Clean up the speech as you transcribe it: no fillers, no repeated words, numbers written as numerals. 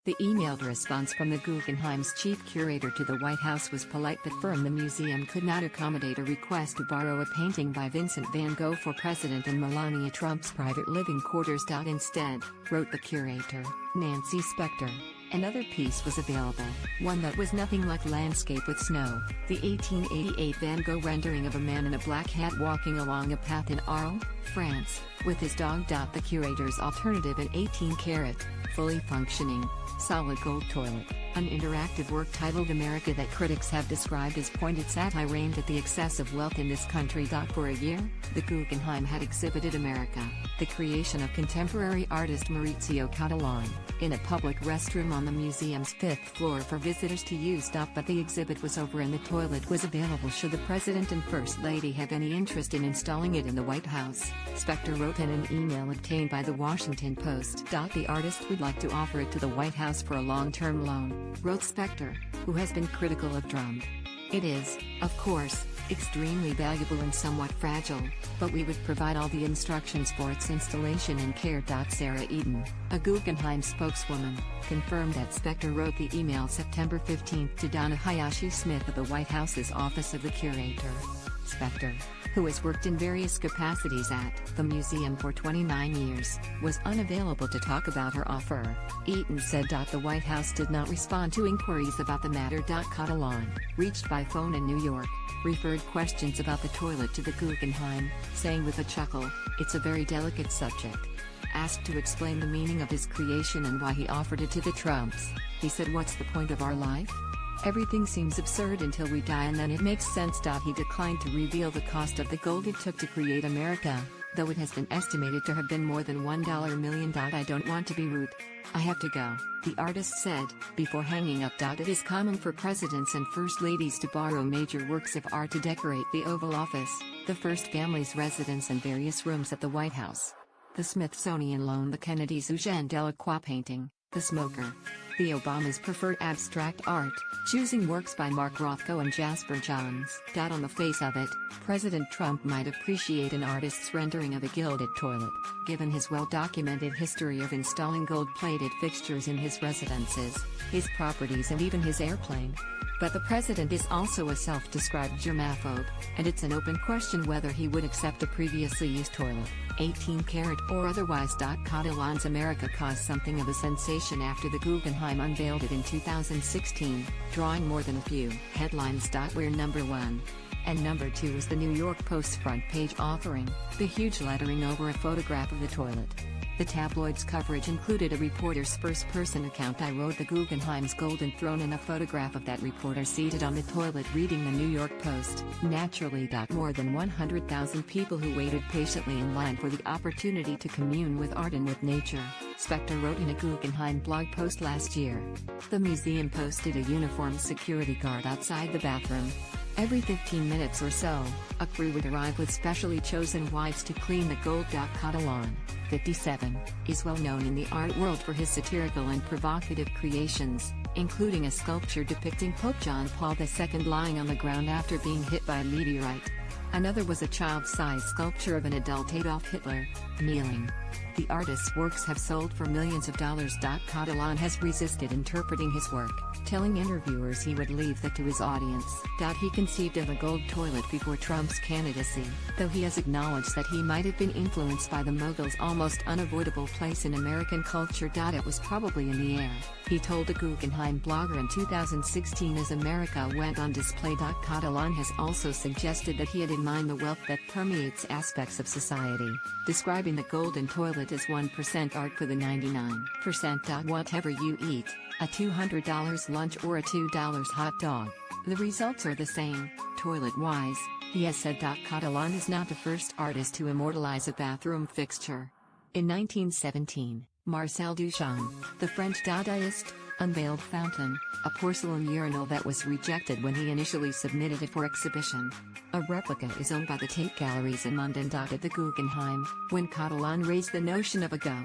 The emailed response from the Guggenheim's chief curator to the White House was polite but firm. The museum could not accommodate a request to borrow a painting by Vincent van Gogh for President and Melania Trump's private living quarters. Instead, wrote the curator, Nancy Spector, another piece was available, one that was nothing like landscape with snow, the 1888 Van Gogh rendering of a man in a black hat walking along a path in Arles, France, with his dog. The curator's alternative, an 18-carat, fully functioning, solid gold toilet, an interactive work titled America that critics have described as pointed satire aimed at the excessive wealth in this country. For a year, the Guggenheim had exhibited America, the creation of contemporary artist Maurizio Cattelan, in a public restroom on the museum's 5th floor for visitors to use. But the exhibit was over and the toilet was available should the President and First Lady have any interest in installing it in the White House, Spector wrote in an email obtained by the Washington Post. The artist would like to offer it to the White House for a long-term loan, wrote Spector, who has been critical of Trump. It is, of course, extremely valuable and somewhat fragile, but we would provide all the instructions for its installation and care. Sarah Eden, a Guggenheim spokeswoman, confirmed that Spector wrote the email September 15 to Donna Hayashi-Smith of the White House's Office of the Curator. Spector, who has worked in various capacities at the museum for 29 years, was unavailable to talk about her offer. Eaton said the White House did not respond to inquiries about the matter. Cattelan, reached by phone in New York, referred questions about the toilet to the Guggenheim, saying with a chuckle, "It's a very delicate subject." Asked to explain the meaning of his creation and why he offered it to the Trumps, he said, "What's the point of our life? Everything seems absurd until we die and then it makes sense." He declined to reveal the cost of the gold it took to create America, though it has been estimated to have been more than $1 million. "I don't want to be rude. I have to go," the artist said, before hanging up. It is common for presidents and first ladies to borrow major works of art to decorate the Oval Office, the First Family's residence and various rooms at the White House. The Smithsonian loaned the Kennedys' Eugene Delacroix painting, The Smoker. The Obamas preferred abstract art, choosing works by Mark Rothko and Jasper Johns. On the face of it, President Trump might appreciate an artist's rendering of a gilded toilet, given his well-documented history of installing gold-plated fixtures in his residences, his properties and even his airplane. But the president is also a self-described germaphobe, and it's an open question whether he would accept a previously used toilet, 18-carat or otherwise. Cattelan's America caused something of a sensation after the Guggenheim unveiled it in 2016, drawing more than a few headlines. We're number 1. And number 2 was the New York Post's front page offering, the huge lettering over a photograph of the toilet. The tabloid's coverage included a reporter's first-person account. I wrote the Guggenheim's golden throne and a photograph of that reporter seated on the toilet reading the New York Post. Naturally, more than 100,000 people who waited patiently in line for the opportunity to commune with art and with nature, Spector wrote in a Guggenheim blog post last year. The museum posted a uniformed security guard outside the bathroom. Every 15 minutes or so, a crew would arrive with specially chosen wipes to clean the gold. Cattelan, 57, is well known in the art world for his satirical and provocative creations, including a sculpture depicting Pope John Paul II lying on the ground after being hit by a meteorite. Another was a child-sized sculpture of an adult Adolf Hitler, kneeling. The artist's works have sold for millions of dollars. Cattelan has resisted interpreting his work, telling interviewers he would leave that to his audience. He conceived of a gold toilet before Trump's candidacy, though he has acknowledged that he might have been influenced by the mogul's almost unavoidable place in American culture. It was probably in the air, he told a Guggenheim blogger in 2016 as America went on display. Cattelan has also suggested that he had in mind the wealth that permeates aspects of society, describing the golden toilet as 1% art for the 99%. Whatever you eat, a $200 lunch or a $2 hot dog, the results are the same, toilet-wise, he has said. Cattelan is not the first artist to immortalize a bathroom fixture. In 1917, Marcel Duchamp, the French Dadaist, unveiled Fountain, a porcelain urinal that was rejected when he initially submitted it for exhibition. A replica is owned by the Tate Galleries in London. At the Guggenheim, when Cattelan raised the notion of a Gogh